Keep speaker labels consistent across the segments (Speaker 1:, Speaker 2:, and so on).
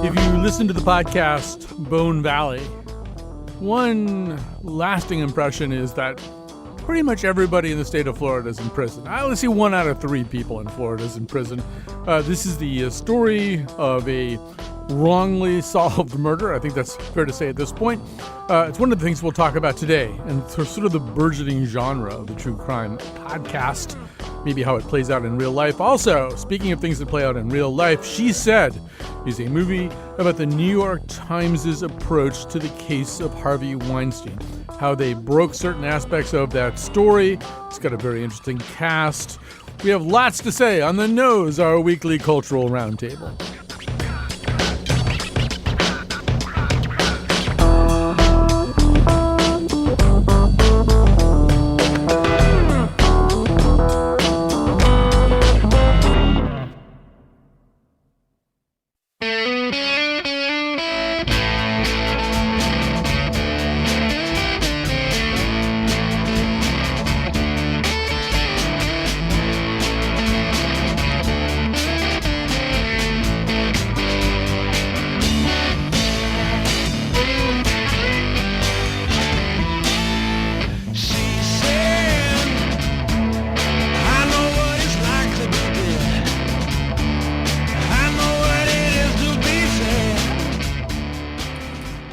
Speaker 1: If you listen to the podcast Bone Valley, one lasting impression is that pretty much everybody in the state of Florida is in prison. I only see 1 out of 3 people in Florida is in prison. This is the story of a wrongly solved murder. I think that's fair to say at this point. It's one of the things we'll talk about today, and sort of the burgeoning genre of the true crime podcast, maybe how it plays out in real life. Also, speaking of things that play out in real life, She Said is a movie about the New York Times' approach to the case of Harvey Weinstein, how they broke certain aspects of that story. It's got a very interesting cast. We have lots to say on The Nose, our weekly cultural roundtable.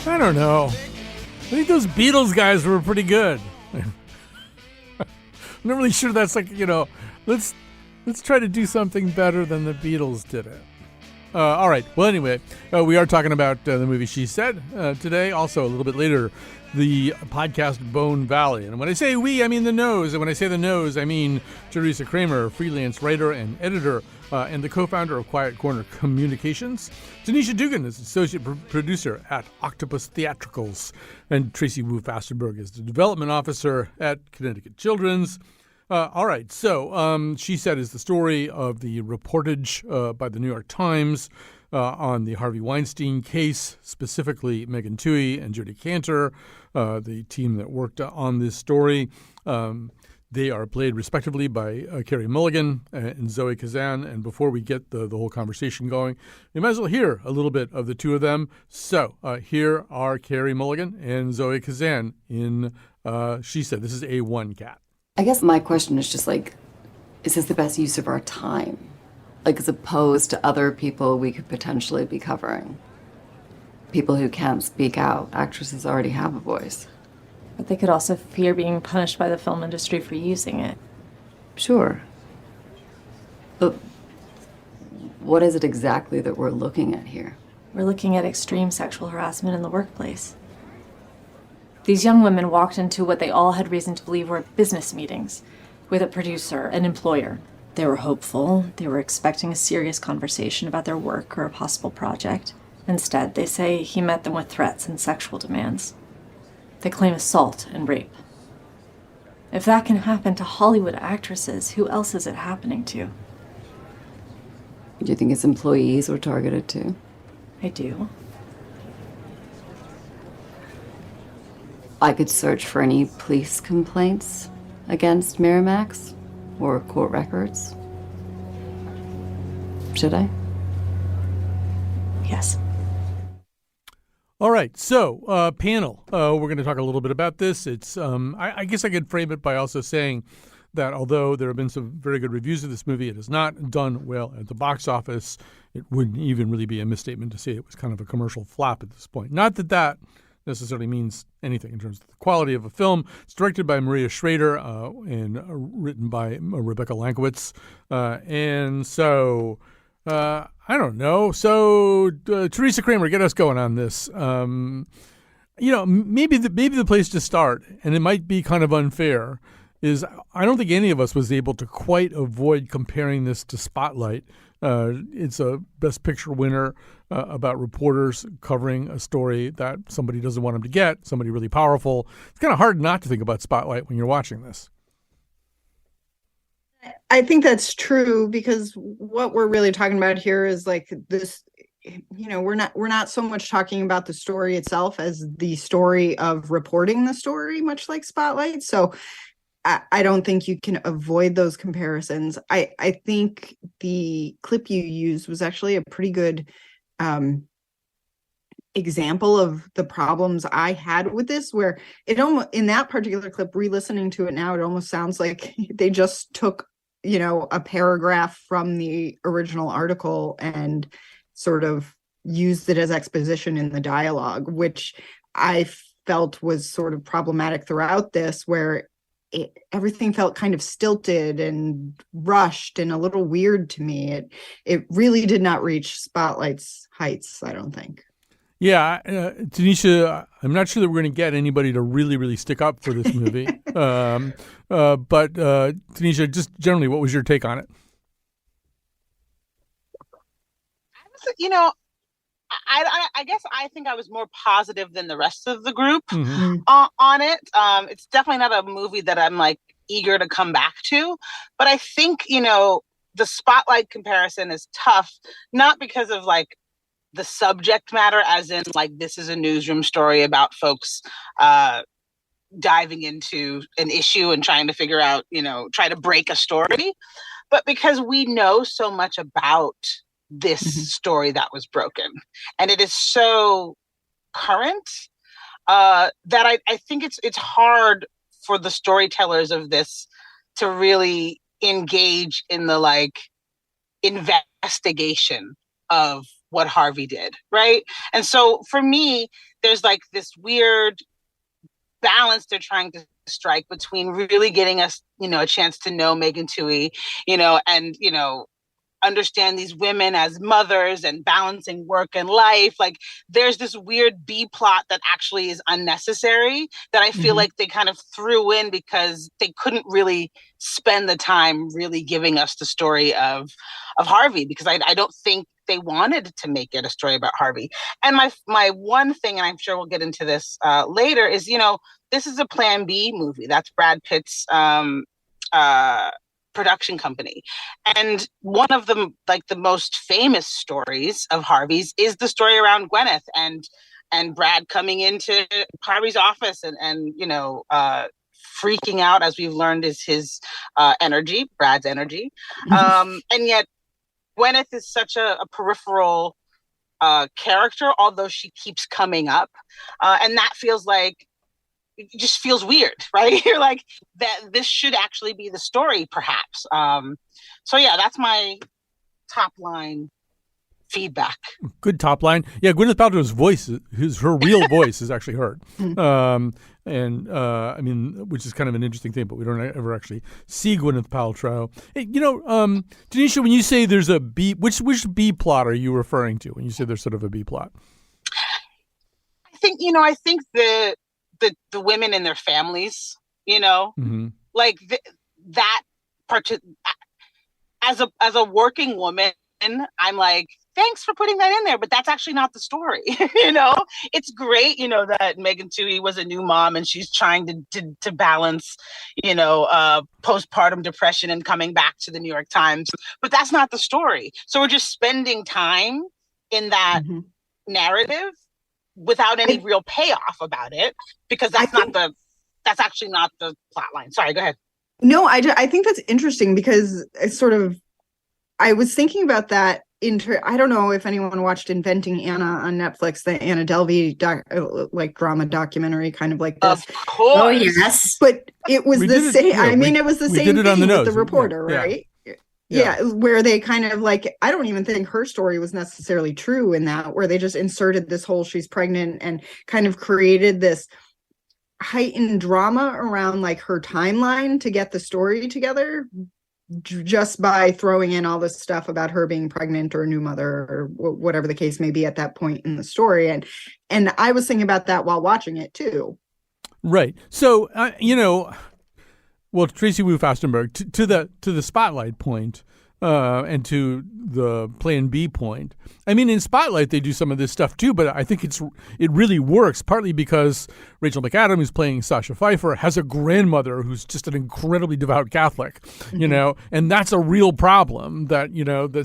Speaker 1: I don't know. I think those Beatles guys were pretty good. I'm not really sure that's like, let's try to do something better than the Beatles did it. All right. Well, anyway, we are talking about the movie She Said today. Also, a little bit later, the podcast Bone Valley. And when I say we, I mean The Nose. And when I say The Nose, I mean Teresa Kramer, freelance writer and editor, and the co-founder of Quiet Corner Communications. Taneisha Duggan is associate producer at Octopus Theatricals. And Tracy Fastenberg is the development officer at Connecticut Children's. All right, so She Said is the story of the reportage by the New York Times on the Harvey Weinstein case, specifically Megan Twohey and Jodi Kantor, the team that worked on this story. They are played respectively by Carey Mulligan and Zoe Kazan. And before we get the whole conversation going, we might as well hear a little bit of the two of them. So here are Carey Mulligan and Zoe Kazan in She Said. This is A1 Cat.
Speaker 2: I guess my question is just like, is this the best use of our time? Like, as opposed to other people we could potentially be covering. People who can't speak out. Actresses already have a voice.
Speaker 3: But they could also fear being punished by the film industry for using it.
Speaker 2: Sure. But what is it exactly that we're looking at here?
Speaker 3: We're looking at extreme sexual harassment in the workplace. These young women walked into what they all had reason to believe were business meetings with a producer, an employer. They were hopeful. They were expecting a serious conversation about their work or a possible project. Instead, they say he met them with threats and sexual demands. They claim assault and rape. If that can happen to Hollywood actresses, who else is it happening to?
Speaker 2: Do you think his employees were targeted too?
Speaker 3: I do.
Speaker 2: I could search for any police complaints against Miramax or court records. Should I?
Speaker 3: Yes.
Speaker 1: All right, so panel, we're going to talk a little bit about this. It's I guess I could frame it by also saying that although there have been some very good reviews of this movie, it has not done well at the box office. It wouldn't even really be a misstatement to say it was kind of a commercial flop at this point. Not that that necessarily means anything in terms of the quality of a film. It's directed by Maria Schrader and written by Rebecca Lankowitz. And so, I don't know. So, Teresa Kramer, get us going on this. Maybe the place to start, and it might be kind of unfair, is I don't think any of us was able to quite avoid comparing this to Spotlight. It's a Best Picture winner about reporters covering a story that somebody doesn't want them to get, somebody really powerful. It's kind of hard not to think about Spotlight when you're watching this.
Speaker 4: I think that's true, because what we're really talking about here is like this, we're not so much talking about the story itself as the story of reporting the story, much like Spotlight. So I don't think you can avoid those comparisons. I think the clip you used was actually a pretty good example of the problems I had with this, where it almost, in that particular clip, re-listening to it now, it almost sounds like they just took, a paragraph from the original article and sort of used it as exposition in the dialogue, which I felt was sort of problematic throughout this, where everything felt kind of stilted and rushed and a little weird to me. It really did not reach Spotlight's heights, I don't think.
Speaker 1: Yeah, Taneisha, I'm not sure that we're going to get anybody to really, really stick up for this movie. But Taneisha, just generally, what was your take on it?
Speaker 5: I guess I think I was more positive than the rest of the group
Speaker 1: Mm-hmm.
Speaker 5: on it. It's definitely not a movie that I'm like eager to come back to, but I think, the Spotlight comparison is tough, not because of like the subject matter, as in like this is a newsroom story about folks diving into an issue and trying to figure out, try to break a story, but because we know so much about this story that was broken, and it is so current that I think it's hard for the storytellers of this to really engage in the like investigation of what Harvey did, right? And so for me, there's like this weird balance they're trying to strike between really getting us, a chance to know Megan Twohey, and understand these women as mothers and balancing work and life. Like there's this weird B plot that actually is unnecessary that I feel like they kind of threw in because they couldn't really spend the time really giving us the story of Harvey, because I don't think they wanted to make it a story about Harvey. And my one thing, and I'm sure we'll get into this later, is, this is a Plan B movie. That's Brad Pitt's production company. And one of the most famous stories of Harvey's is the story around Gwyneth and Brad coming into Harvey's office and freaking out, as we've learned is his energy, Brad's energy. And yet Gwyneth is such a peripheral character, although she keeps coming up. And that feels like, it just feels weird, right? You're like, that this should actually be the story, perhaps. So yeah, that's my top line feedback.
Speaker 1: Good top line. Yeah, Gwyneth Paltrow's voice, her real voice is actually heard. I mean, which is kind of an interesting thing, but we don't ever actually see Gwyneth Paltrow. Hey, Taneisha, when you say there's a B, which B plot are you referring to when you say there's sort of a B plot?
Speaker 5: I think the women and their families, like that part. As a working woman, I'm like, thanks for putting that in there, but that's actually not the story. It's great, that Megan Twohey was a new mom and she's trying to balance, postpartum depression and coming back to the New York Times, but that's not the story. So we're just spending time in that narrative without any real payoff about it, because that's actually not the plot line. Sorry, go ahead.
Speaker 4: No, I think that's interesting, because it's sort of, I was thinking about that I don't know if anyone watched Inventing Anna on Netflix, the Anna Delvey drama documentary, kind of like this.
Speaker 5: Of course.
Speaker 2: Oh yes.
Speaker 4: But it was the same.
Speaker 1: Yeah,
Speaker 4: it was the same thing with the reporter,
Speaker 1: yeah.
Speaker 4: right? Yeah, where they kind of like, I don't even think her story was necessarily true in that, where they just inserted this whole she's pregnant and kind of created this heightened drama around like her timeline to get the story together, just by throwing in all this stuff about her being pregnant or a new mother or whatever the case may be at that point in the story. And I was thinking about that while watching it too.
Speaker 1: Right. So, well, Tracy Wu Fastenberg, to the Spotlight point, and to the Plan B point. I mean, in Spotlight, they do some of this stuff too, but I think it really works, partly because Rachel McAdams, who's playing Sasha Pfeiffer, has a grandmother who's just an incredibly devout Catholic, and that's a real problem that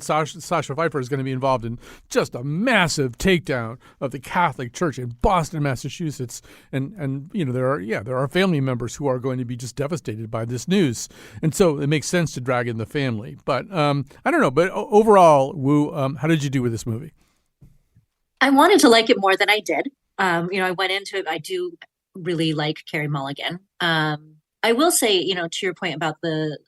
Speaker 1: Sasha Pfeiffer is going to be involved in just a massive takedown of the Catholic Church in Boston, Massachusetts, and there are family members who are going to be just devastated by this news, and so it makes sense to drag in the family. But I don't know. But overall, Wu, how did you do with this movie?
Speaker 6: I wanted to like it more than I did. I went into it. I do really like Carey Mulligan. I will say, to your point about the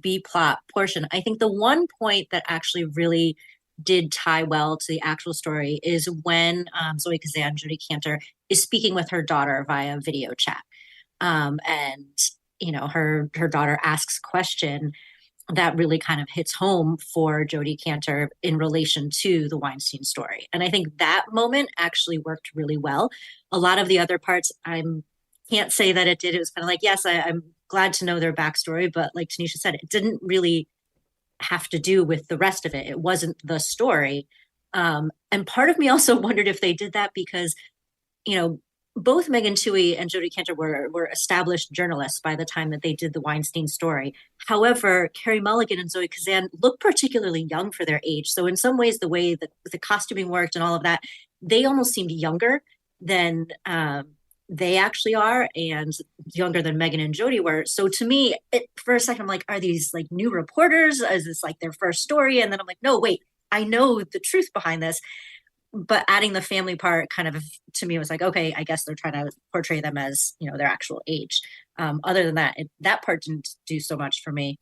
Speaker 6: B plot portion, I think the one point that actually really did tie well to the actual story is when Zoe Kazan, Jodie Cantor, is speaking with her daughter via video chat. And her daughter asks a question that really kind of hits home for Jodie Cantor in relation to the Weinstein story. And I think that moment actually worked really well. A lot of the other parts, I can't say that it did. It was kind of like, yes, I'm glad to know their backstory, but like Taneisha said, it didn't really have to do with the rest of it. It wasn't the story. And part of me also wondered if they did that because, both Megan Twohey and Jodie Cantor were established journalists by the time that they did the Weinstein story. However, Carey Mulligan and Zoe Kazan look particularly young for their age. So in some ways, the way that the costuming worked and all of that, they almost seemed younger than they actually are, and younger than Megan and Jodie were. So to me, for a second, I'm like, are these like new reporters? Is this like their first story? And then I'm like, no, wait, I know the truth behind this. But adding the family part kind of, to me, was like, okay, I guess they're trying to portray them as, their actual age. Other than that, that part didn't do so much for me.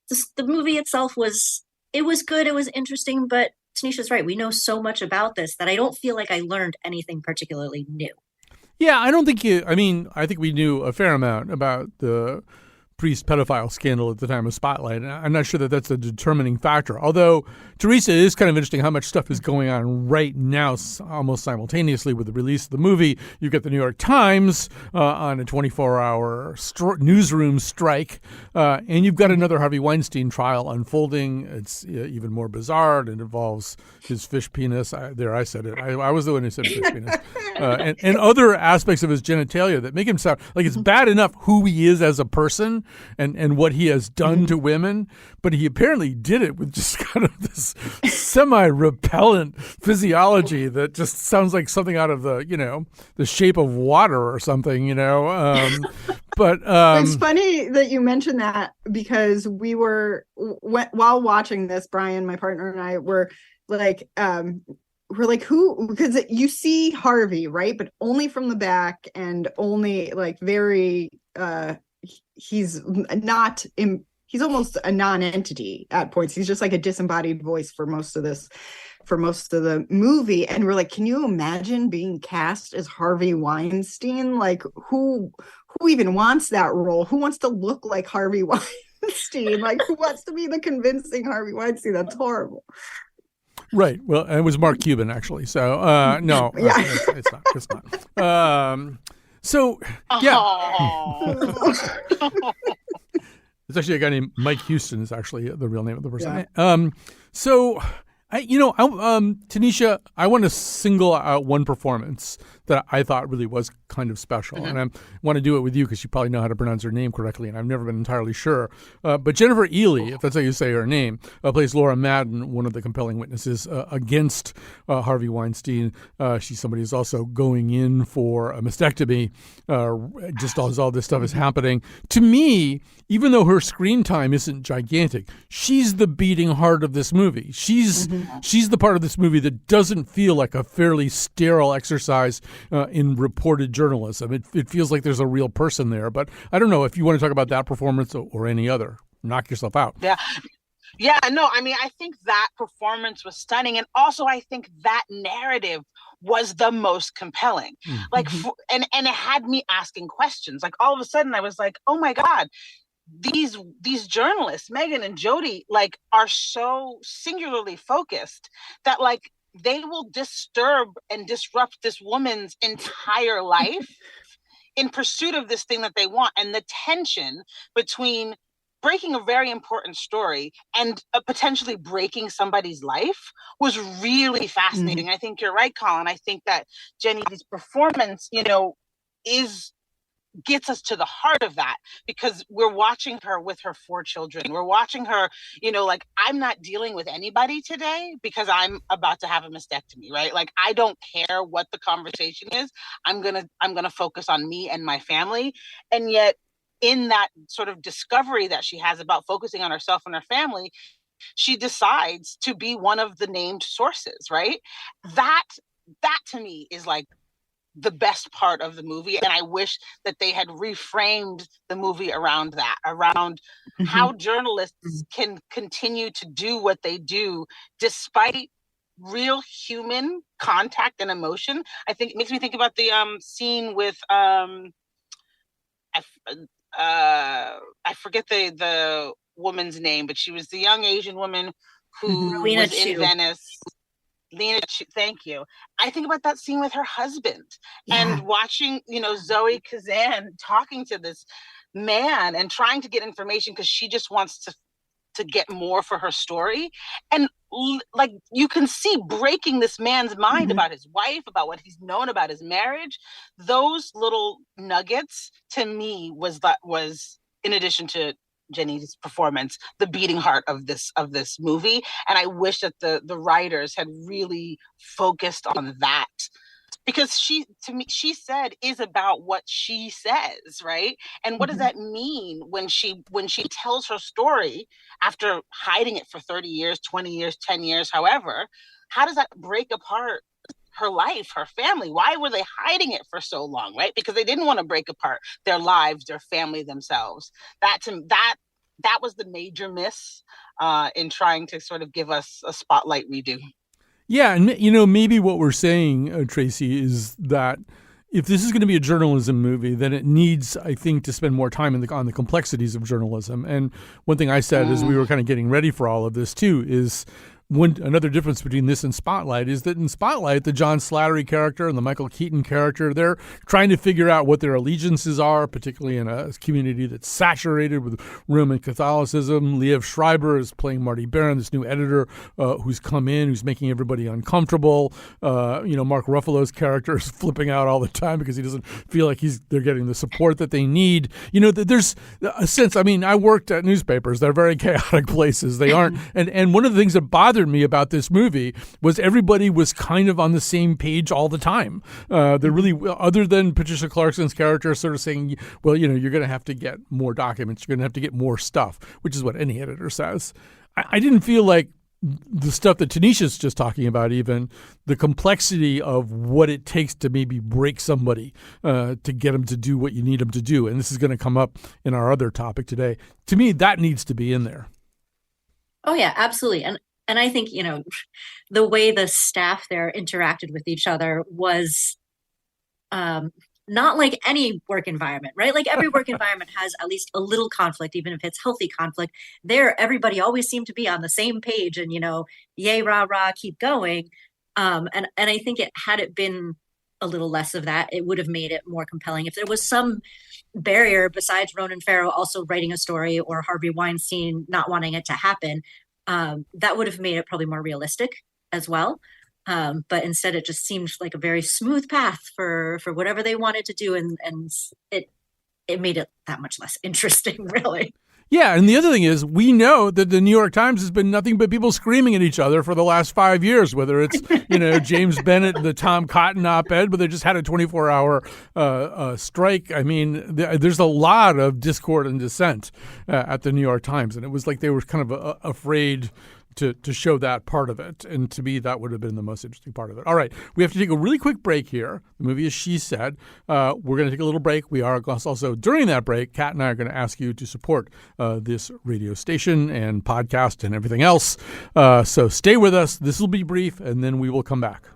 Speaker 6: The movie itself was good. It was interesting, but Tanisha's right. We know so much about this that I don't feel like I learned anything particularly new.
Speaker 1: Yeah, I think we knew a fair amount about the priest pedophile scandal at the time of Spotlight. And I'm not sure that that's a determining factor. Although, Teresa, it is kind of interesting how much stuff is going on right now, almost simultaneously with the release of the movie. You've got the New York Times on a 24-hour newsroom strike, and you've got another Harvey Weinstein trial unfolding. It's even more bizarre. It involves his fish penis. I said it. I was the one who said fish penis. And other aspects of his genitalia that make him sound like it's bad enough who he is as a person and what he has done to women, but he apparently did it with just kind of this semi-repellent physiology that just sounds like something out of the Shape of Water or something, But
Speaker 4: it's funny that you mentioned that because we were while watching this, Brian, my partner, and I were like, who? Because you see Harvey, right? But only from the back and only like very. He's almost a non-entity at points. He's just like a disembodied voice for most of the movie. And we're like, can you imagine being cast as Harvey Weinstein? Like who even wants that role? Who wants to look like Harvey Weinstein? Like who wants to be the convincing Harvey Weinstein? That's horrible.
Speaker 1: Right. Well, it was Mark Cuban actually. So no,
Speaker 4: yeah.
Speaker 1: It's not. So, yeah. It's actually a guy named Mike Houston is actually the real name of the person. Yeah. Taneisha, I want to single out one performance that I thought really was kind of special. Mm-hmm. And I want to do it with you because you probably know how to pronounce her name correctly, and I've never been entirely sure. But Jennifer Ely, if that's how you say her name, plays Laura Madden, one of the compelling witnesses against Harvey Weinstein. She's somebody who's also going in for a mastectomy, just as all this stuff is happening. To me, even though her screen time isn't gigantic, she's the beating heart of this movie. She's the part of this movie that doesn't feel like a fairly sterile exercise in reported journalism. It feels like there's a real person there. But I don't know if you want to talk about that performance or any other. Knock yourself out.
Speaker 5: Yeah. Yeah, no, I think that performance was stunning. And also, I think that narrative was the most compelling. Mm-hmm. Like, and it had me asking questions. Like, all of a sudden, I was like, oh, my God. These journalists, Megan and Jodie, like are so singularly focused that like they will disturb and disrupt this woman's entire life in pursuit of this thing that they want. And the tension between breaking a very important story and potentially breaking somebody's life was really fascinating. Mm-hmm. I think you're right, Colin. I think that Jenny's performance, gets us to the heart of that because we're watching her with her 4 children. We're watching her, like I'm not dealing with anybody today because I'm about to have a mastectomy, right? Like I don't care what the conversation is. I'm going to focus on me and my family. And yet in that sort of discovery that she has about focusing on herself and her family, she decides to be one of the named sources, right? That to me is like the best part of the movie. And I wish that they had reframed the movie around that, around how journalists can continue to do what they do despite real human contact and emotion. I think it makes me think about the scene with I forget the woman's name, but she was the young Asian woman who was in Venice. Lena, thank you. I think about that scene with her husband and watching, Zoe Kazan talking to this man and trying to get information because she just wants to get more for her story. And like, you can see breaking this man's mind about his wife, about what he's known about his marriage. Those little nuggets to me was in addition to Jenny's performance, the beating heart of this movie. And I wish that the writers had really focused on that, because she said is about what she says, right? And what does that mean when she tells her story after hiding it for 30 years, 20 years, 10 years, however? How does that break apart her life, her family? Why were they hiding it for so long, right? Because they didn't want to break apart their lives, their family, themselves. That was the major miss in trying to sort of give us a spotlight redo.
Speaker 1: Yeah, and maybe what we're saying, Tracy, is that if this is going to be a journalism movie, then it needs, I think, to spend more time on the complexities of journalism. And one thing I said as we were kind of getting ready for all of this too is another difference between this and Spotlight is that in Spotlight, the John Slattery character and the Michael Keaton character, they're trying to figure out what their allegiances are, particularly in a community that's saturated with Roman Catholicism. Liev Schreiber is playing Marty Baron, this new editor who's come in, who's making everybody uncomfortable. Mark Ruffalo's character is flipping out all the time because he doesn't feel like they're getting the support that they need. There's a sense, I worked at newspapers. They're very chaotic places. They aren't. And one of the things that bothered me about this movie was everybody was kind of on the same page all the time. They're really, other than Patricia Clarkson's character sort of saying, well, you're going to have to get more documents. You're going to have to get more stuff, which is what any editor says. I didn't feel like the stuff that Taneisha's just talking about, even the complexity of what it takes to maybe break somebody to get them to do what you need them to do. And this is going to come up in our other topic today. To me, that needs to be in there.
Speaker 6: Oh, yeah, absolutely. And I think, the way the staff there interacted with each other was not like any work environment, right? Like every work environment has at least a little conflict, even if it's healthy conflict. There, everybody always seemed to be on the same page and, yay, rah, rah, keep going. And I think had it been a little less of that, it would have made it more compelling. If there was some barrier besides Ronan Farrow also writing a story or Harvey Weinstein not wanting it to happen, that would have made it probably more realistic as well. But instead, it just seemed like a very smooth path for whatever they wanted to do. And it made it that much less interesting, really.
Speaker 1: Yeah, and the other thing is, we know that the New York Times has been nothing but people screaming at each other for the last 5 years, whether it's, James Bennett and the Tom Cotton op-ed, but they just had a 24-hour strike. There's a lot of discord and dissent at the New York Times, and it was like they were kind of afraid to show that part of it. And to me, that would have been the most interesting part of it. All right, we have to take a really quick break here. The movie is She Said. We're going to take a little break. We are also, during that break, Kat and I are going to ask you to support this radio station and podcast and everything else. So stay with us. This will be brief, and then we will come back.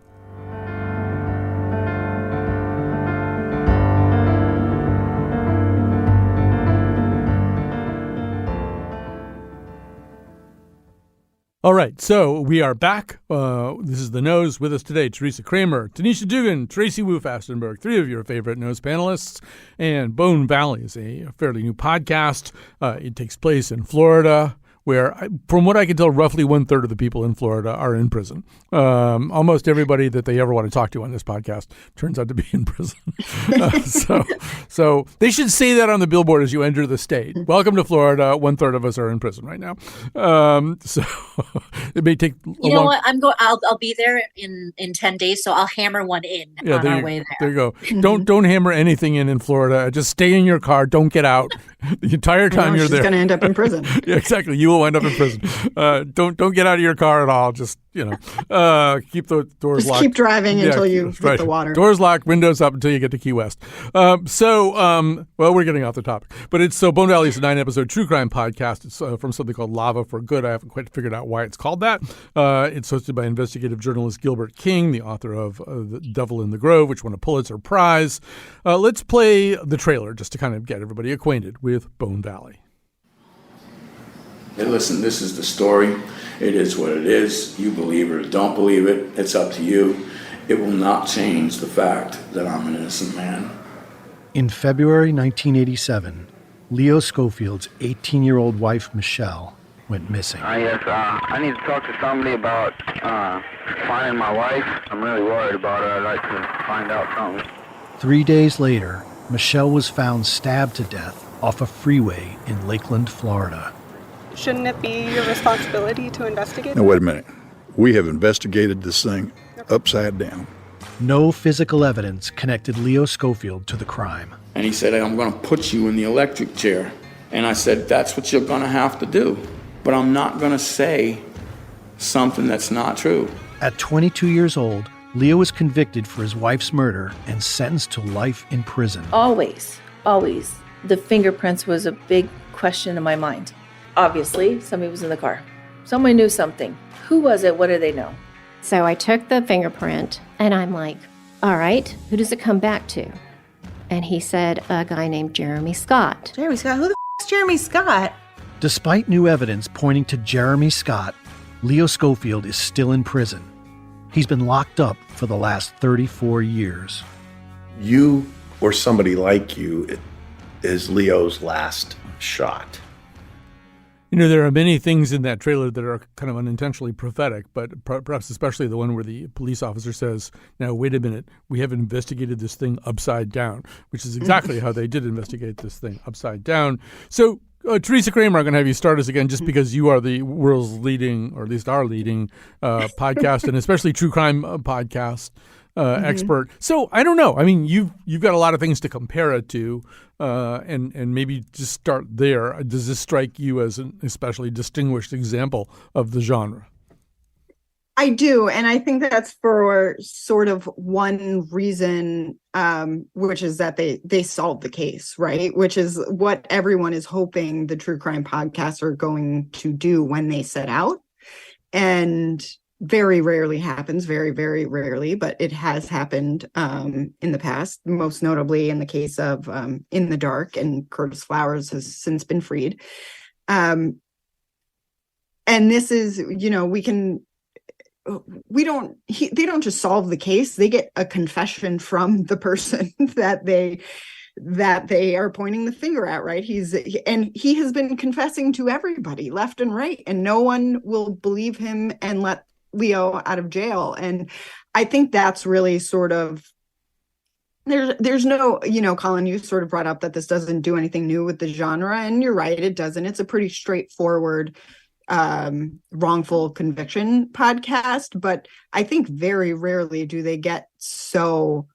Speaker 1: All right, so we are back. This is The Nose. With us today, Teresa Kramer, Taneisha Duggan, Tracy Wu Fastenberg, three of your favorite Nose panelists. And Bone Valley is a fairly new podcast. It takes place in Florida, where, from what I can tell, roughly 1/3 of the people in Florida are in prison. Almost everybody that they ever want to talk to on this podcast turns out to be in prison. So they should say that on the billboard as you enter the state. Welcome to Florida. 1/3 of us are in prison right now. So it may take.
Speaker 6: Know what? I'll be there in 10 days, so I'll hammer one in on our way there.
Speaker 1: There you go. Don't hammer anything in Florida. Just stay in your car. Don't get out the entire time you're there.
Speaker 4: She's going to end up in prison.
Speaker 1: Yeah, exactly. You will will wind up in prison. Don't get out of your car at all. Just keep the doors locked.
Speaker 4: Keep driving until you hit the water.
Speaker 1: Doors locked, windows up until you get to Key West. We're getting off the topic, but it's Bone Valley is a 9-episode true crime podcast. It's from something called Lava for Good. I haven't quite figured out why it's called that. It's hosted by investigative journalist Gilbert King, the author of The Devil in the Grove, which won a Pulitzer Prize. Let's play the trailer just to kind of get everybody acquainted with Bone Valley.
Speaker 7: Hey, listen, this is the story. It is what it is. You believe it or don't believe it. It's up to you. It will not change the fact that I'm an innocent man.
Speaker 8: In February 1987, Leo Schofield's 18-year-old wife, Michelle, went missing.
Speaker 9: Yes, I need to talk to somebody about finding my wife. I'm really worried about her. I'd like to find out something.
Speaker 8: 3 days later, Michelle was found stabbed to death off a freeway in Lakeland, Florida.
Speaker 10: Shouldn't it be your responsibility to investigate?
Speaker 11: Now, wait a minute. We have investigated this thing upside down.
Speaker 8: No physical evidence connected Leo Schofield to the crime.
Speaker 7: And he said, I'm going to put you in the electric chair. And I said, that's what you're going to have to do. But I'm not going to say something that's not true.
Speaker 8: At 22 years old, Leo was convicted for his wife's murder and sentenced to life in prison.
Speaker 12: Always, the fingerprints was a big question in my mind. Obviously, somebody was in the car. Someone knew something. Who was it? What did they know?
Speaker 13: So I took the fingerprint and I'm like, all right, who does it come back to? And he said, a guy named Jeremy Scott.
Speaker 14: Jeremy Scott? Who the is Jeremy Scott?
Speaker 8: Despite new evidence pointing to Jeremy Scott, Leo Schofield is still in prison. He's been locked up for the last 34 years.
Speaker 15: You or somebody like you is Leo's last shot.
Speaker 1: There are many things in that trailer that are kind of unintentionally prophetic, but perhaps especially the one where the police officer says, now, wait a minute, we have investigated this thing upside down, which is exactly how they did investigate this thing upside down. So, Teresa Kramer, I'm going to have you start us again just because you are the world's leading, or at least our leading, podcast, and especially true crime podcast expert. So, I don't know. I mean, you've got a lot of things to compare it to. And maybe just start there. Does this strike you as an especially distinguished example of the genre?
Speaker 4: I do. And I think that's for sort of one reason, which is that they solved the case, right? Which is what everyone is hoping the true crime podcasts are going to do when they set out. And very rarely happens, very, very rarely, but it has happened in the past, most notably in the case of In the Dark, and Curtis Flowers has since been freed. And this is, they don't just solve the case, they get a confession from the person that they are pointing the finger at, right? He has been confessing to everybody left and right, and no one will believe him and let Leo out of jail. And I think that's really sort of, there's no, Colin, you sort of brought up that this doesn't do anything new with the genre, and you're right, it doesn't. It's a pretty straightforward wrongful conviction podcast, but I think very rarely do they get such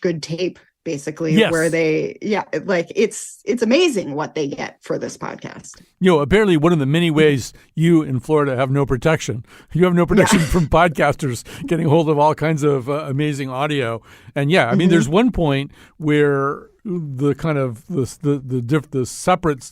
Speaker 4: good tape, basically. Yes. Where it's amazing what they get for this podcast.
Speaker 1: Apparently one of the many ways you in Florida have no protection. You have no protection from podcasters getting hold of all kinds of amazing audio. And there's one point where the kind of the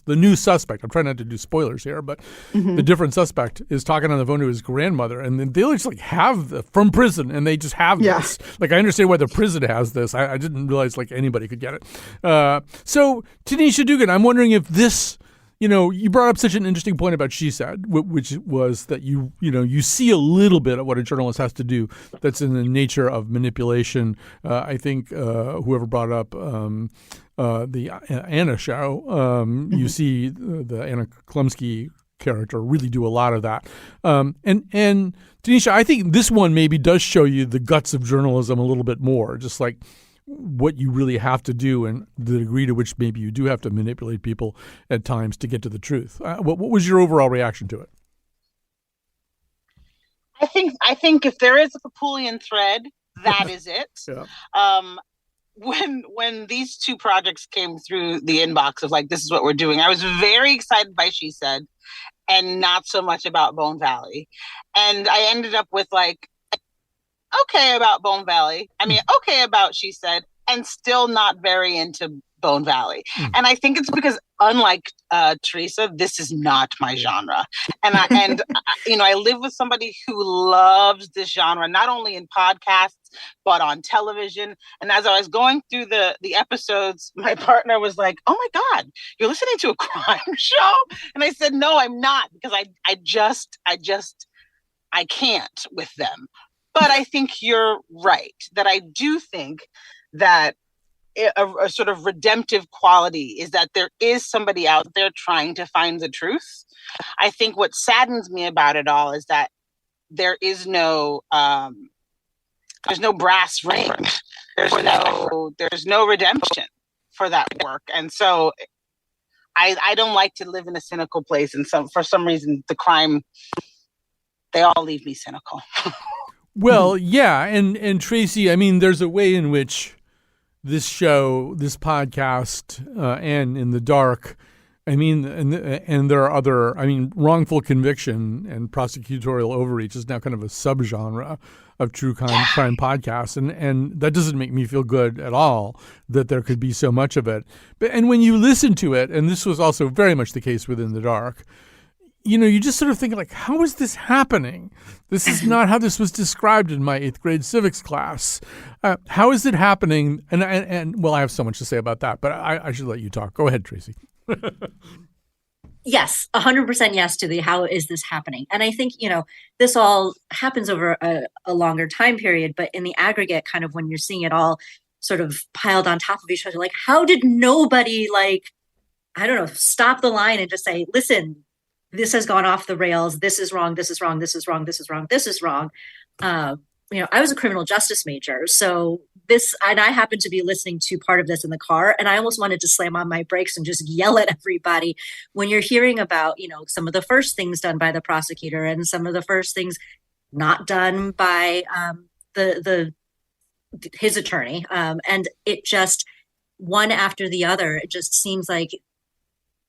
Speaker 1: new suspect, I'm trying not to do spoilers here, but the different suspect is talking on the phone to his grandmother, and then they just have from prison, and they just have this. Like, I understand why the prison has this. I didn't realize anybody could get it. So Taneisha Duggan, I'm wondering if this, you brought up such an interesting point about She Said, which was that you see a little bit of what a journalist has to do that's in the nature of manipulation. I think whoever brought up the Anna show, you see the Anna Klumsky character really do a lot of that. And Taneisha, I think this one maybe does show you the guts of journalism a little bit more, just like what you really have to do and the degree to which maybe you do have to manipulate people at times to get to the truth. What was your overall reaction to it?
Speaker 5: I think if there is a Papulian thread, that is it. when these two projects came through the inbox of like, this is what we're doing, I was very excited by She Said and not so much about Bone Valley. And I ended up with like, okay about Bone Valley. I mean, okay about She Said, and still not very into Bone Valley. And I think it's because, unlike Teresa, this is not my genre. And I live with somebody who loves this genre, not only in podcasts, but on television. And as I was going through the episodes, my partner was like, oh my God, you're listening to a crime show? And I said, no, I'm not, because I can't with them. But I think you're right, that I do think that a sort of redemptive quality is that there is somebody out there trying to find the truth. I think what saddens me about it all is that there is no there's no brass ring. There's no redemption for that work. And so I don't like to live in a cynical place, and for some reason the crime, they all leave me cynical.
Speaker 1: Well, yeah, and Tracy, I mean, there's a way in which this show, this podcast, and In the Dark, I mean, and there are other, I mean, wrongful conviction and prosecutorial overreach is now kind of a subgenre of true crime podcasts, and that doesn't make me feel good at all that there could be so much of it. And when you listen to it, and this was also very much the case with In the Dark, you know, you just sort of think like, how is this happening? This is not how this was described in my 8th grade civics class. How is it happening? And well, I have so much to say about that, but I should let you talk. Go ahead, Tracy.
Speaker 6: Yes, 100% yes to the how is this happening. And I think, you know, this all happens over a longer time period, but in the aggregate, kind of when you're seeing it all sort of piled on top of each other, like, how did nobody, like, I don't know, stop the line and just say, listen, this has gone off the rails. This is wrong. This is wrong. This is wrong. This is wrong. This is wrong. You know, I was a criminal justice major. So and I happened to be listening to part of this in the car, and I almost wanted to slam on my brakes and just yell at everybody when you're hearing about, you know, some of the first things done by the prosecutor and some of the first things not done by his attorney. And it just, one after the other, it just seems like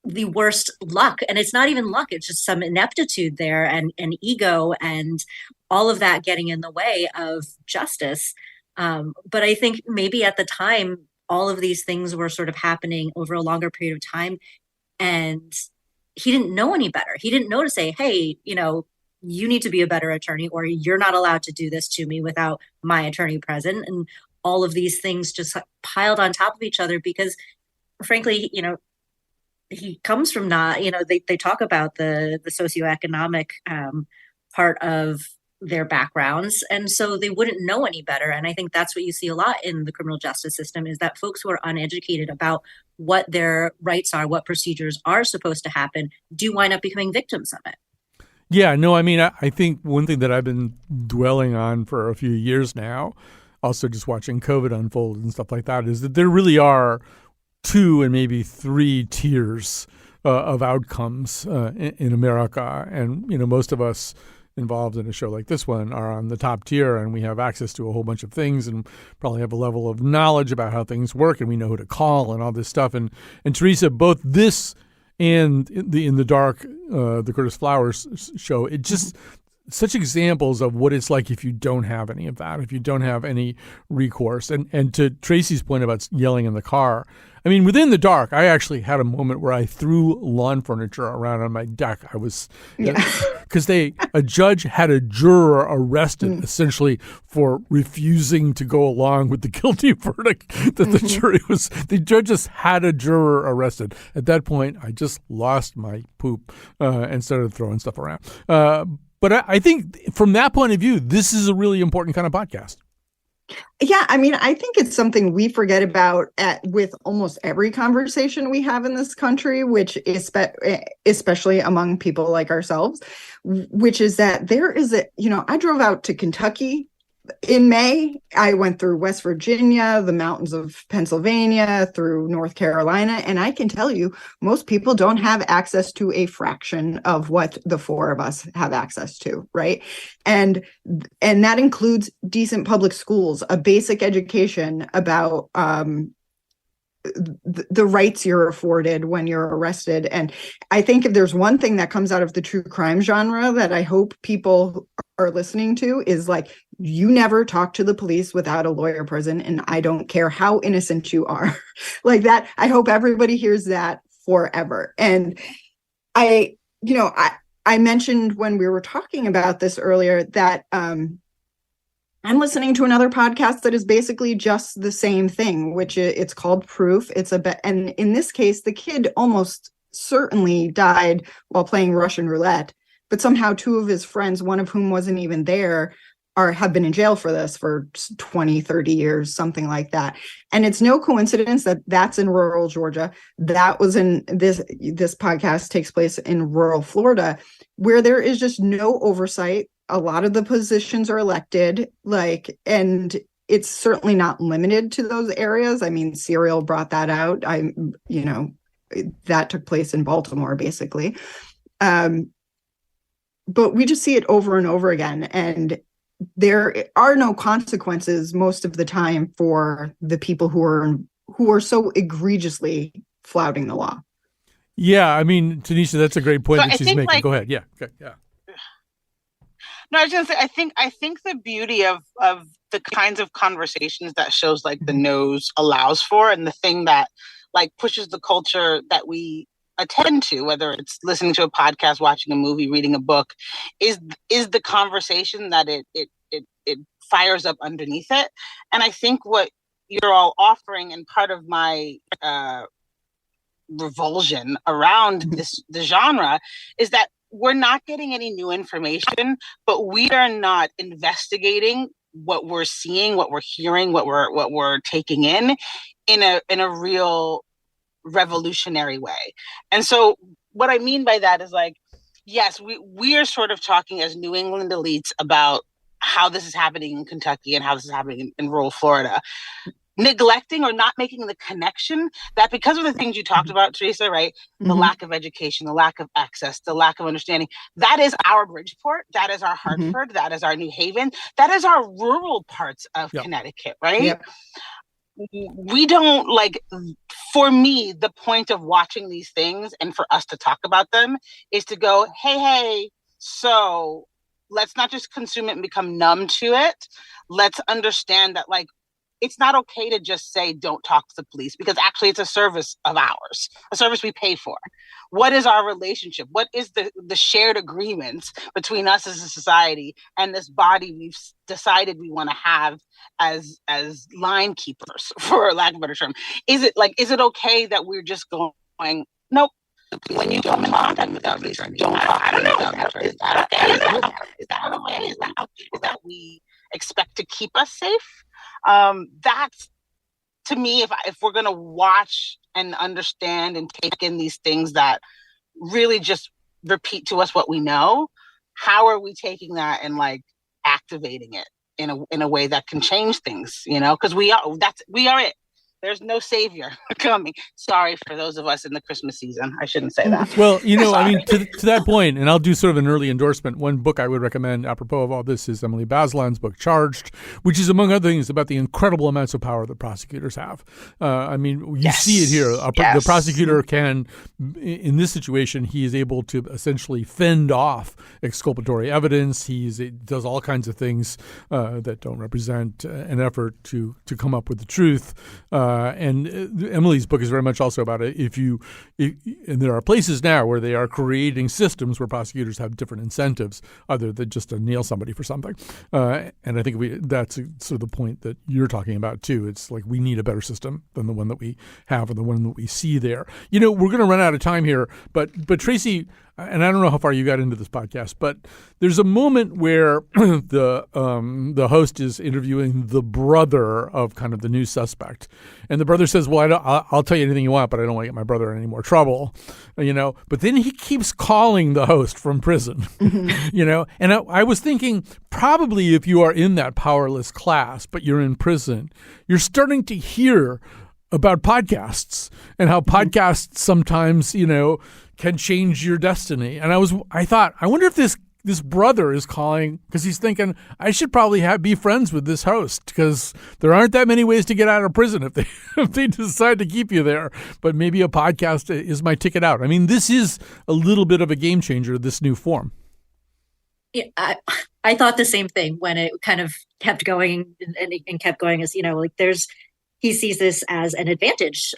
Speaker 6: the worst luck. And it's not even luck, it's just some ineptitude there and ego and all of that getting in the way of justice. But I think maybe at the time, all of these things were sort of happening over a longer period of time, and he didn't know any better. He didn't know to say, hey, you know, you need to be a better attorney, or you're not allowed to do this to me without my attorney present. And all of these things just piled on top of each other because, frankly, you know, he comes from not, you know, they talk about the socioeconomic part of their backgrounds. And so they wouldn't know any better. And I think that's what you see a lot in the criminal justice system, is that folks who are uneducated about what their rights are, what procedures are supposed to happen, do wind up becoming victims of it.
Speaker 1: Yeah, no, I mean, I think one thing that I've been dwelling on for a few years now, also just watching COVID unfold and stuff like that, is that there really are 2 and maybe 3 tiers of outcomes in America. And, you know, most of us involved in a show like this one are on the top tier, and we have access to a whole bunch of things and probably have a level of knowledge about how things work, and we know who to call and all this stuff. And Teresa, both this and In the Dark, the Curtis Flowers show, it just such examples of what it's like if you don't have any of that, if you don't have any recourse. And to Tracy's point about yelling in the car, I mean, within the dark, I actually had a moment where I threw lawn furniture around on my deck. I was, because a judge had a juror arrested essentially for refusing to go along with the guilty verdict that the jury was. The judge just had a juror arrested. At that point, I just lost my poop and started throwing stuff around. But I think from that point of view, this is a really important kind of podcast.
Speaker 4: Yeah, I mean, I think it's something we forget about with almost every conversation we have in this country, which is especially among people like ourselves, which is that there is I drove out to Kentucky in May, I went through West Virginia, the mountains of Pennsylvania, through North Carolina, and I can tell you, most people don't have access to a fraction of what the four of us have access to, right? And that includes decent public schools, a basic education about the rights you're afforded when you're arrested. And I think if there's one thing that comes out of the true crime genre that I hope people are listening to is like, you never talk to the police without a lawyer present, and I don't care how innocent you are. Like that, I hope everybody hears that forever. And I mentioned when we were talking about this earlier that I'm listening to another podcast that is basically just the same thing, which it's called Proof. And in this case, the kid almost certainly died while playing Russian roulette, but somehow two of his friends, one of whom wasn't even there, have been in jail for this for 20, 30 years, something like that. And it's no coincidence that that's in rural Georgia. That was in this podcast takes place in rural Florida, where there is just no oversight. A lot of the positions are elected, and it's certainly not limited to those areas. I mean, Serial brought that out. That took place in Baltimore, basically. But we just see it over and over again. And there are no consequences most of the time for the people who are so egregiously flouting the law.
Speaker 1: Yeah, I mean, Taneisha, that's a great point
Speaker 5: So
Speaker 1: that she's making. Go ahead. Yeah. Okay. Yeah.
Speaker 5: No, I was gonna say, I think the beauty of the kinds of conversations that shows like the nose allows for, and the thing that like pushes the culture that we attend to, whether it's listening to a podcast, watching a movie, reading a book, is the conversation that it fires up underneath it. And I think what you're all offering, and part of my revulsion around the genre, is that we're not getting any new information, but we are not investigating what we're seeing, what we're hearing, what we're taking in a real revolutionary way. And so what I mean by that is like, yes, we are sort of talking as New England elites about how this is happening in Kentucky and how this is happening in rural Florida, neglecting or not making the connection that because of the things you talked about, Teresa, right? The lack of education, the lack of access, the lack of understanding, that is our Bridgeport, that is our Hartford, that is our New Haven, that is our rural parts of Connecticut, right? Yep. We don't for me, the point of watching these things and for us to talk about them is to go, hey, so let's not just consume it and become numb to it. Let's understand that it's not okay to just say, don't talk to the police, because actually it's a service of ours, a service we pay for. What is our relationship? What is the shared agreements between us as a society and this body we've decided we want to have as line keepers, for lack of a better term? Is it okay that we're just going, nope, when you come in contact with our police, don't talk? I don't know. Is that okay? Is that a way? Is that we expect to keep us safe? That's, to me, if we're going to watch and understand and take in these things that really just repeat to us what we know, how are we taking that and activating it in a way that can change things, because we are it. There's no savior coming. Sorry for those of us in the Christmas season. I shouldn't say that.
Speaker 1: Well, I mean, to that point, and I'll do sort of an early endorsement. One book I would recommend apropos of all this is Emily Bazelon's book, Charged, which is, among other things, about the incredible amounts of power that prosecutors have. I mean, you see it here. The prosecutor can, in this situation, he is able to essentially fend off exculpatory evidence. He does all kinds of things that don't represent an effort to come up with the truth. And Emily's book is very much also about it. And there are places now where they are creating systems where prosecutors have different incentives other than just to nail somebody for something. And I think that's sort of the point that you're talking about too. It's like we need a better system than the one that we have or the one that we see there. We're going to run out of time here, but Tracy, and I don't know how far you got into this podcast, but there's a moment where the host is interviewing the brother of kind of the new suspect, and the brother says, "Well, I'll tell you anything you want, but I don't want to get my brother in any more trouble," But then he keeps calling the host from prison, And I was thinking, probably if you are in that powerless class, but you're in prison, you're starting to hear about podcasts and how podcasts sometimes, can change your destiny. And I thought, I wonder if this brother is calling because he's thinking I should probably be friends with this host because there aren't that many ways to get out of prison if they decide to keep you there. But maybe a podcast is my ticket out. I mean, this is a little bit of a game changer, this new form.
Speaker 6: Yeah, I thought the same thing when it kind of kept going and kept going as, he sees this as an advantage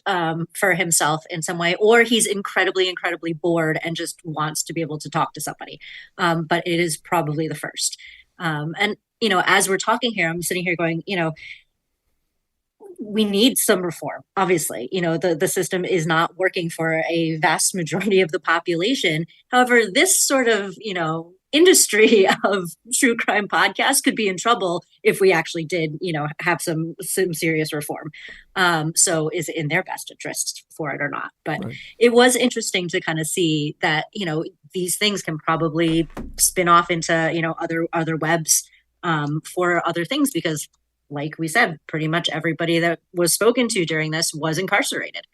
Speaker 6: for himself in some way, or he's incredibly, incredibly bored and just wants to be able to talk to somebody. But it is probably the first. And, as we're talking here, I'm sitting here going, we need some reform. Obviously, the system is not working for a vast majority of the population. However, this sort of, industry of true crime podcasts could be in trouble if we actually did, have some serious reform. So is it in their best interest for it or not? But right. It was interesting to kind of see that, these things can probably spin off into, other webs for other things, because like we said, pretty much everybody that was spoken to during this was incarcerated.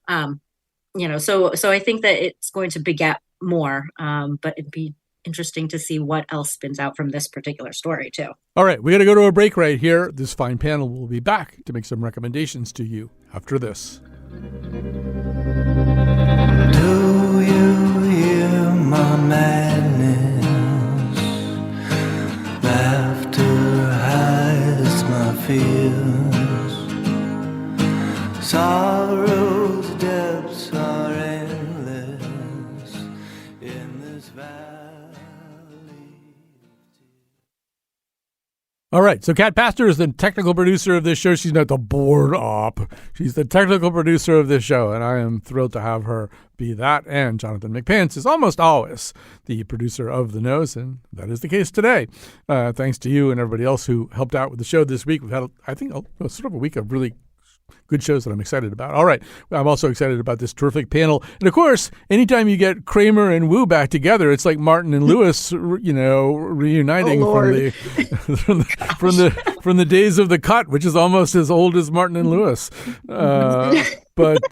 Speaker 6: So I think that it's going to beget more, but it'd be interesting to see what else spins out from this particular story too.
Speaker 1: All right, we got to go to a break right here. This fine panel will be back to make some recommendations to you after this.
Speaker 16: Do you hear my madness? Laughter hides my fears. Sorrow's depths are endless in this valley.
Speaker 1: All right, so Kat Pastor is the technical producer of this show. She's not the board op. She's the technical producer of this show, and I am thrilled to have her be that. And Jonathan McPants is almost always the producer of The Nose, and that is the case today. Thanks to you and everybody else who helped out with the show this week. We've had, I think, sort of a week of really good shows that I'm excited about. All right. I'm also excited about this terrific panel. And of course, anytime you get Kramer and Wu back together, it's like Martin and Lewis, reuniting from the days of The Cut, which is almost as old as Martin and Lewis. But good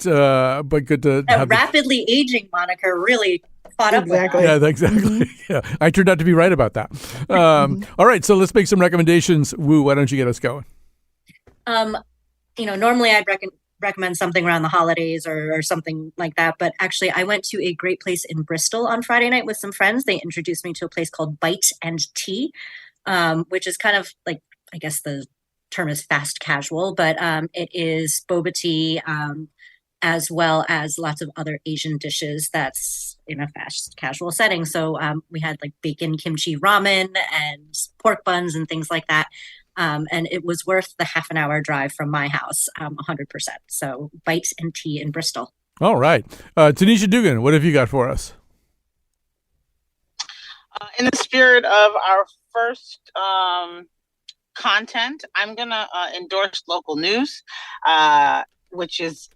Speaker 1: to have
Speaker 6: rapidly aging moniker really caught up with us.
Speaker 1: Yeah, exactly. Yeah, I turned out to be right about that. All right. So let's make some recommendations. Wu, why don't you get us going?
Speaker 6: Normally I'd recommend something around the holidays or something like that. But actually, I went to a great place in Bristol on Friday night with some friends. They introduced me to a place called Bite and Tea, which is kind of like, I guess the term is fast casual, but it is boba tea as well as lots of other Asian dishes that's in a fast casual setting. So we had like bacon kimchi ramen and pork buns and things like that. And it was worth the half an hour drive from my house, 100%. So Bite and Tea in Bristol.
Speaker 1: All right. Taneisha Duggan, what have you got for us?
Speaker 5: In the spirit of our first content, I'm going to endorse local news, which is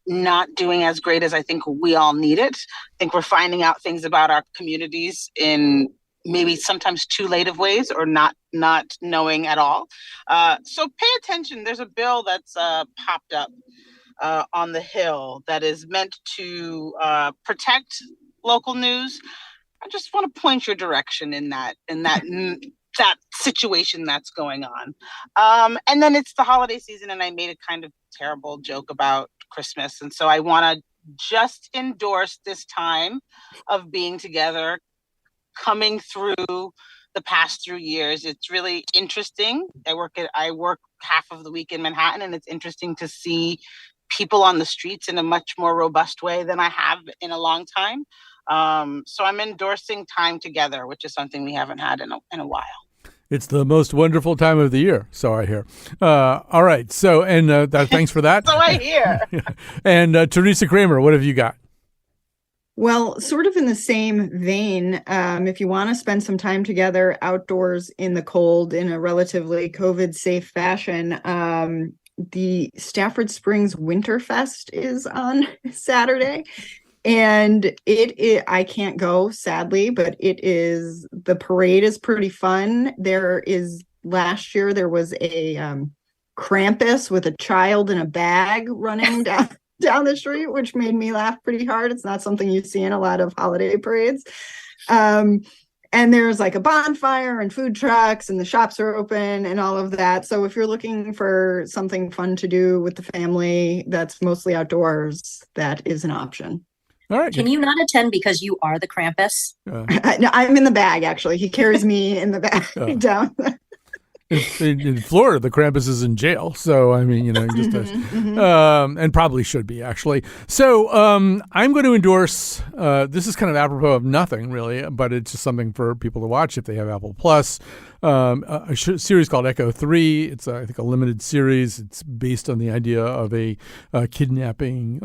Speaker 5: not doing as great as I think we all need it. I think we're finding out things about our communities in maybe sometimes too late of ways or not knowing at all. So pay attention. There's a bill that's popped up on the Hill that is meant to protect local news. I just want to point your direction in that that situation that's going on. And then it's the holiday season, and I made a kind of terrible joke about Christmas. And so I want to just endorse this time of being together, coming through the past 3 years. It's really interesting. I work half of the week in Manhattan, and it's interesting to see people on the streets in a much more robust way than I have in a long time. So I'm endorsing time together, which is something we haven't had in a while.
Speaker 1: It's the most wonderful time of the year, so I hear. All right. So, and thanks for that.
Speaker 5: So I hear.
Speaker 1: And Teresa Kramer, what have you got?
Speaker 4: Well, sort of in the same vein, if you want to spend some time together outdoors in the cold in a relatively COVID-safe fashion, the Stafford Springs Winterfest is on Saturday. And I can't go, sadly, but the parade is pretty fun. Last year there was a Krampus with a child in a bag running down the street, which made me laugh pretty hard. It's not something you see in a lot of holiday parades. And there's like a bonfire and food trucks and the shops are open and all of that. So if you're looking for something fun to do with the family that's mostly outdoors, that is an option.
Speaker 1: All right.
Speaker 6: Can you not attend because you are the Krampus?
Speaker 4: No, I'm in the bag, actually. He carries me in the bag down.
Speaker 1: In Florida, the Krampus is in jail. So, I mean, he just does. And probably should be, actually. So I'm going to endorse, this is kind of apropos of nothing, really, but it's just something for people to watch if they have Apple Plus. A series called Echo 3. It's, I think, a limited series. It's based on the idea of a kidnapping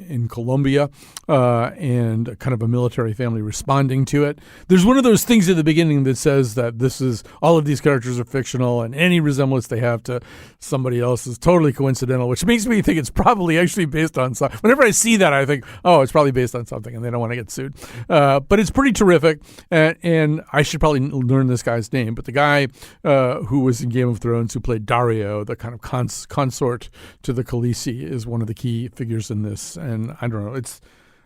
Speaker 1: in Colombia and kind of a military family responding to it. There's one of those things at the beginning that says that all of these characters are fictional and any resemblance they have to somebody else is totally coincidental, which makes me think it's probably actually based on something. Whenever I see that, I think, oh, it's probably based on something and they don't want to get sued. But it's pretty terrific. And I should probably learn this guy's name, but the guy who was in Game of Thrones, who played Dario, the kind of consort to the Khaleesi, is one of the key figures in this. And I don't know,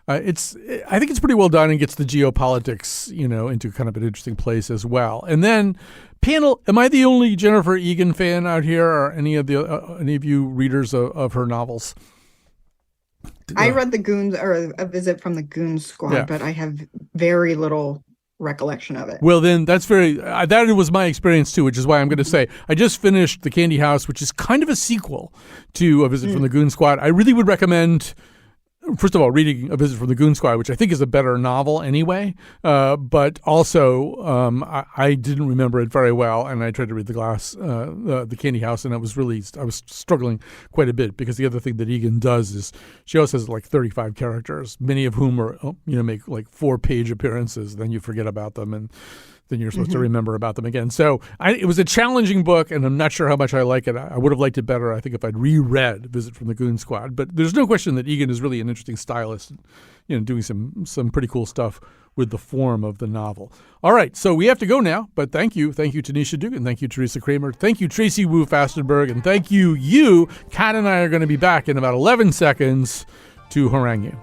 Speaker 1: I think it's pretty well done and gets the geopolitics, into kind of an interesting place as well. And then panel, am I the only Jennifer Egan fan out here, or any of you readers of her novels?
Speaker 4: I read The Goons, or A Visit from the Goons Squad, but I have very little recollection of it.
Speaker 1: Well, then that was my experience too, which is why I'm going to say I just finished The Candy House, which is kind of a sequel to A Visit from the Goon Squad. I really would recommend, first of all, reading A Visit from the Goon Squad, which I think is a better novel anyway, but also I didn't remember it very well, and I tried to read The Candy House, and I was struggling quite a bit, because the other thing that Egan does is she also has like 35 characters, many of whom are make like 4-page appearances, then you forget about them, and then you're supposed to remember about them again. So it was a challenging book, and I'm not sure how much I like it. I would have liked it better, I think, if I'd reread Visit from the Goon Squad. But there's no question that Egan is really an interesting stylist, doing some pretty cool stuff with the form of the novel. All right, so we have to go now, but thank you. Thank you, Taneisha Duggan. Thank you, Teresa Kramer. Thank you, Tracy Wu Fastenberg. And thank you. Kat and I are going to be back in about 11 seconds to harangue you.